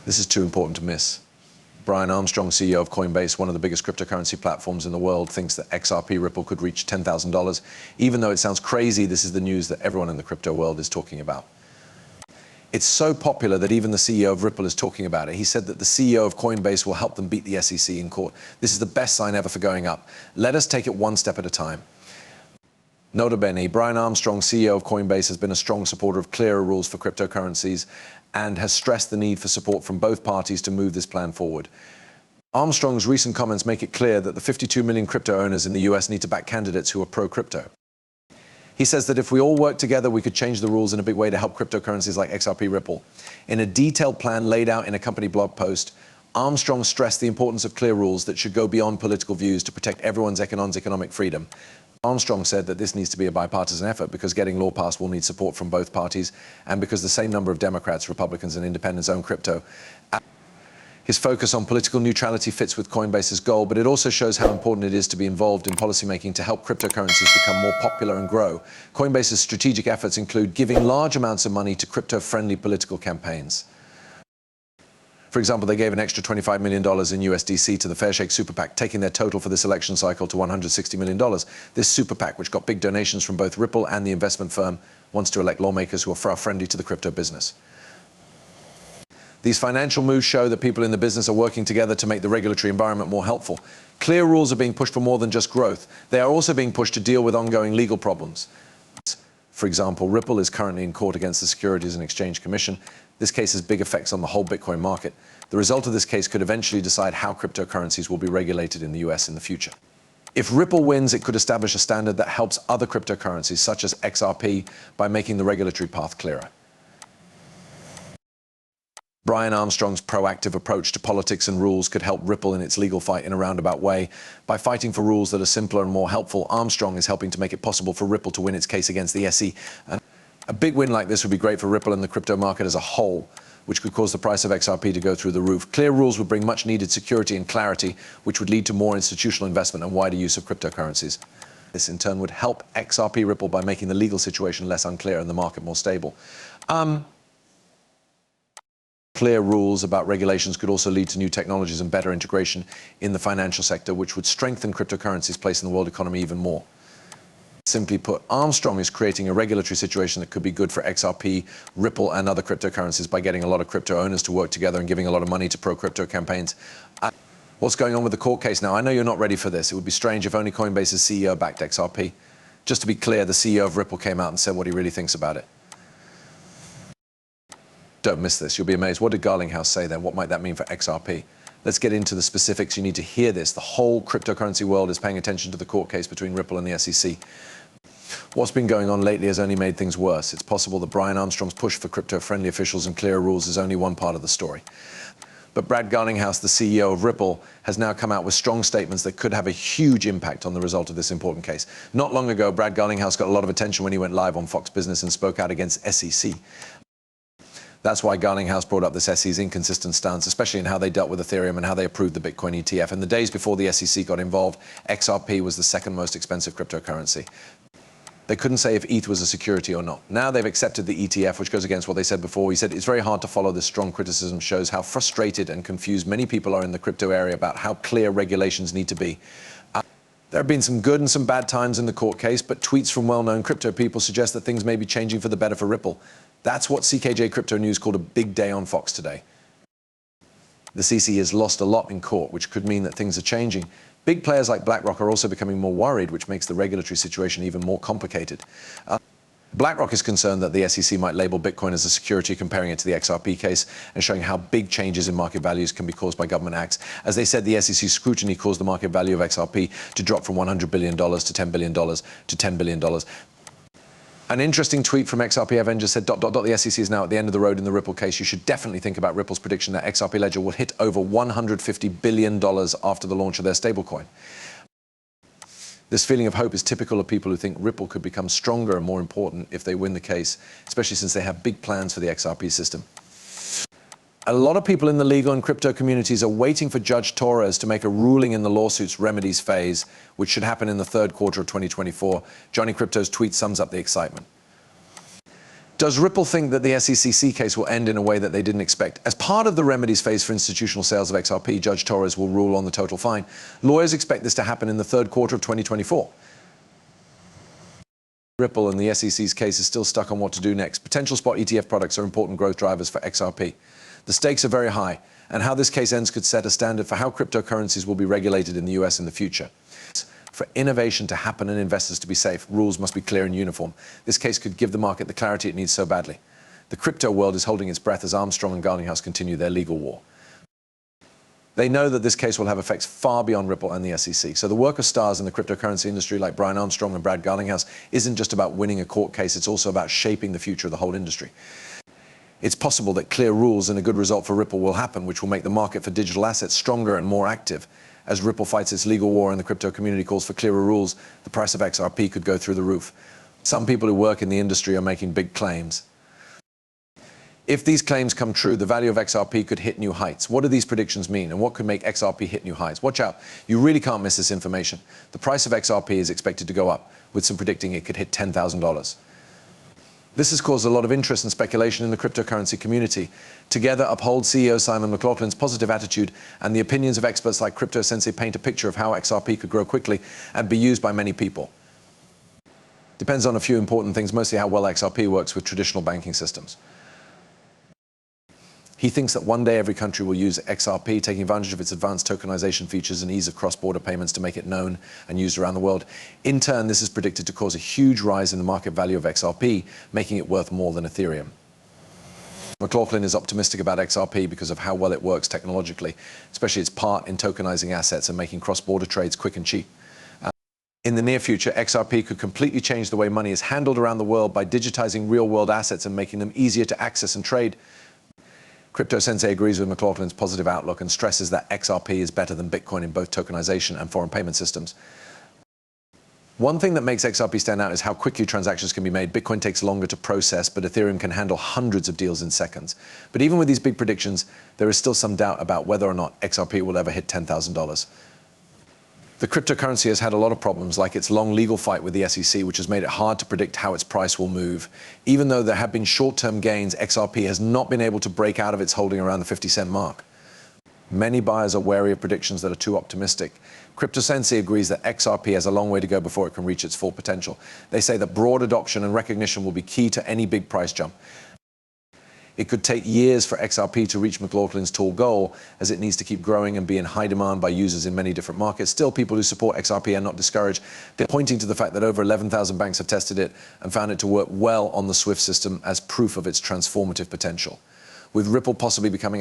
This is too important to miss. Brian Armstrong, CEO of Coinbase, one of the biggest cryptocurrency platforms in the world, thinks that XRP Ripple could reach $10,000. Even though it sounds crazy, this is the news that everyone in the crypto world is talking about. It's so popular that even the CEO of Ripple is talking about it. He said that the CEO of Coinbase will help them beat the SEC in court. This is the best sign ever for going up. Let us take it one step at a time. Nota bene, Brian Armstrong, CEO of Coinbase, has been a strong supporter of clearer rules for cryptocurrencies and has stressed the need for support from both parties to move this plan forward. Armstrong's recent comments make it clear that the 52 million crypto owners in the US need to back candidates who are pro-crypto. He says that if we all work together, we could change the rules in a big way to help cryptocurrencies like XRP Ripple. In a detailed plan laid out in a company blog post, Armstrong stressed the importance of clear rules that should go beyond political views to protect everyone's economic freedom. Armstrong said that this needs to be a bipartisan effort because getting law passed will need support from both parties and because the same number of Democrats, Republicans, and independents own crypto. His focus on political neutrality fits with Coinbase's goal, but it also shows how important it is to be involved in policymaking to help cryptocurrencies become more popular and grow. Coinbase's strategic efforts include giving large amounts of money to crypto-friendly political campaigns. For example, they gave an extra $25 million in USDC to the Fairshake Super PAC, taking their total for this election cycle to $160 million. This Super PAC, which got big donations from both Ripple and the investment firm, wants to elect lawmakers who are friendly to the crypto business. These financial moves show that people in the business are working together to make the regulatory environment more helpful. Clear rules are being pushed for more than just growth. They are also being pushed to deal with ongoing legal problems. For example, Ripple is currently in court against the Securities and Exchange Commission. This case has big effects on the whole Bitcoin market. The result of this case could eventually decide how cryptocurrencies will be regulated in the US in the future. If Ripple wins, it could establish a standard that helps other cryptocurrencies, such as XRP, by making the regulatory path clearer. Brian Armstrong's proactive approach to politics and rules could help Ripple in its legal fight in a roundabout way. By fighting for rules that are simpler and more helpful, Armstrong is helping to make it possible for Ripple to win its case against the SEC. And a big win like this would be great for Ripple and the crypto market as a whole, which could cause the price of XRP to go through the roof. Clear rules would bring much needed security and clarity, which would lead to more institutional investment and wider use of cryptocurrencies. This in turn would help XRP Ripple by making the legal situation less unclear and the market more stable. Clear rules about regulations could also lead to new technologies and better integration in the financial sector, which would strengthen cryptocurrency's place in the world economy even more. Simply put, Armstrong is creating a regulatory situation that could be good for XRP, Ripple, and other cryptocurrencies by getting a lot of crypto owners to work together and giving a lot of money to pro-crypto campaigns. What's going on with the court case now? I know you're not ready for this. It would be strange if only Coinbase's CEO backed XRP. Just to be clear, the CEO of Ripple came out and said what he really thinks about it. Don't miss this. You'll be amazed. What did Garlinghouse say then? What might that mean for XRP? Let's get into the specifics. You need to hear this. The whole cryptocurrency world is paying attention to the court case between Ripple and the SEC. What's been going on lately has only made things worse. It's possible that Brian Armstrong's push for crypto-friendly officials and clearer rules is only one part of the story. But Brad Garlinghouse, the CEO of Ripple, has now come out with strong statements that could have a huge impact on the result of this important case. Not long ago, Brad Garlinghouse got a lot of attention when he went live on Fox Business and spoke out against SEC. That's why Garlinghouse brought up the SEC's inconsistent stance, especially in how they dealt with Ethereum and how they approved the Bitcoin ETF. In the days before the SEC got involved, XRP was the second most expensive cryptocurrency. They couldn't say if ETH was a security or not. Now they've accepted the ETF, which goes against what they said before. He said it's very hard to follow. This strong criticism shows how frustrated and confused many people are in the crypto area about how clear regulations need to be. There have been some good and some bad times in the court case, but tweets from well-known crypto people suggest that things may be changing for the better for Ripple. That's what CKJ Crypto News called a big day on Fox today. The CC has lost a lot in court, which could mean that things are changing. Big players like BlackRock are also becoming more worried, which makes the regulatory situation even more complicated. BlackRock is concerned that the SEC might label Bitcoin as a security, comparing it to the XRP case and showing how big changes in market values can be caused by government acts. As they said, the SEC scrutiny caused the market value of XRP to drop from $100 billion to $10 billion to $10 billion. An interesting tweet from XRP Avenger said, ... the SEC is now at the end of the road in the Ripple case. You should definitely think about Ripple's prediction that XRP Ledger will hit over $150 billion after the launch of their stablecoin. This feeling of hope is typical of people who think Ripple could become stronger and more important if they win the case, especially since they have big plans for the XRP system. A lot of people in the legal and crypto communities are waiting for Judge Torres to make a ruling in the lawsuit's remedies phase, which should happen in the third quarter of 2024. Johnny Crypto's tweet sums up the excitement. Does Ripple think that the SEC case will end in a way that they didn't expect? As part of the remedies phase for institutional sales of XRP, Judge Torres will rule on the total fine. Lawyers expect this to happen in the third quarter of 2024. Ripple and the SEC's case is still stuck on what to do next. Potential spot ETF products are important growth drivers for XRP. The stakes are very high, and how this case ends could set a standard for how cryptocurrencies will be regulated in the US in the future. For innovation to happen and investors to be safe, rules must be clear and uniform. This case could give the market the clarity it needs so badly. The crypto world is holding its breath as Armstrong and Garlinghouse continue their legal war. They know that this case will have effects far beyond Ripple and the SEC. So the work of stars in the cryptocurrency industry like Brian Armstrong and Brad Garlinghouse isn't just about winning a court case, it's also about shaping the future of the whole industry. It's possible that clear rules and a good result for Ripple will happen, which will make the market for digital assets stronger and more active. As Ripple fights its legal war and the crypto community calls for clearer rules, the price of XRP could go through the roof. Some people who work in the industry are making big claims. If these claims come true, the value of XRP could hit new heights. What do these predictions mean, and what could make XRP hit new heights? Watch out. You really can't miss this information. The price of XRP is expected to go up, with some predicting it could hit $10,000. This has caused a lot of interest and speculation in the cryptocurrency community. Together, Uphold CEO Simon McLaughlin's positive attitude and the opinions of experts like Crypto Sensei paint a picture of how XRP could grow quickly and be used by many people. Depends on a few important things, mostly how well XRP works with traditional banking systems. He thinks that one day every country will use XRP, taking advantage of its advanced tokenization features and ease of cross-border payments to make it known and used around the world. In turn, this is predicted to cause a huge rise in the market value of XRP, making it worth more than Ethereum. McLaughlin is optimistic about XRP because of how well it works technologically, especially its part in tokenizing assets and making cross-border trades quick and cheap. In the near future, XRP could completely change the way money is handled around the world by digitizing real-world assets and making them easier to access and trade. Crypto Sensei agrees with McLaughlin's positive outlook and stresses that XRP is better than Bitcoin in both tokenization and foreign payment systems. One thing that makes XRP stand out is how quickly transactions can be made. Bitcoin takes longer to process, but Ethereum can handle hundreds of deals in seconds. But even with these big predictions, there is still some doubt about whether or not XRP will ever hit $10,000. The cryptocurrency has had a lot of problems, like its long legal fight with the SEC, which has made it hard to predict how its price will move. Even though there have been short-term gains, XRP has not been able to break out of its holding around the 50-cent mark. Many buyers are wary of predictions that are too optimistic. Crypto Sensei agrees that XRP has a long way to go before it can reach its full potential. They say that broad adoption and recognition will be key to any big price jump. It could take years for XRP to reach McLaughlin's tall goal, as it needs to keep growing and be in high demand by users in many different markets. Still, people who support XRP are not discouraged. They're pointing to the fact that over 11,000 banks have tested it and found it to work well on the SWIFT system as proof of its transformative potential. With Ripple possibly becoming